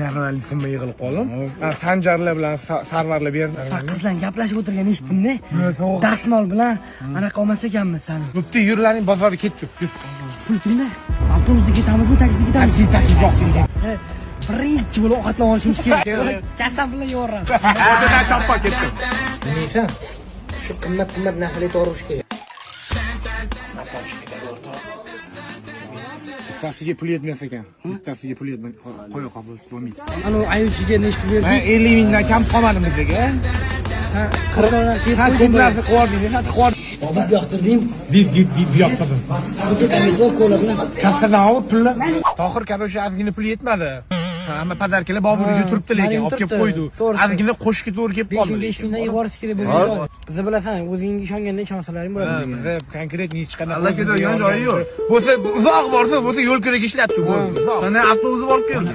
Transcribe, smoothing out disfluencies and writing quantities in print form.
Naralisimga yig'ilib qoldim. Sanjarlar bilan Sarvarlar berdi. Qizlar gaplashib o'tirgan eshitdim-da. Dasmol bilan anaqa olmas ekanmiz sani. Bo'pti, yurlaring bozorga ketdik. Pulni avtobusga ketamizmi, taksiga ketamizmi? Taksi boshlaydi. Birinchi bo'lib ovqatlanib olishimiz kerak. Kasam bilan yo'ramiz. O'tadan choppa ketdim. Nima? Shu qimmat narxlar to'g'rish kerak. Bittasiga pul yetmas ekan. Bittasiga pul yetmay qo'ya qabul bo'lmaydi. Ana ayuchiga necha pul berdi? 50 mingdan kam qolmadi bizga. Ha, 40 mingdan Sen ko'p narsa qilib yubordik, Obib yoqtirdim. Vip yoqtirdim. Xuddi kamida ko'la bilan. Kassadan olib pulni. Tohir kabi o'sha ozgina pul yetmadi. Hamma padarkalar Boburga turibdi lekin olib kelib qo'ydi. Ozgina qo'shib to'g'ri kelib qoldi. 5 mingdan yuborish kerak bo'lgan. Biz bilasan, o'zingga ishonganda ishonsalaring bo'ladi. Bizda konkret hech qanaqa. Allakida yon joyi yo'q. Bo'lsa uzoq borsa, bo'lsa yo'l ko'ragi ishlatdi bo'ldi. Sana avtobusni borib keldi.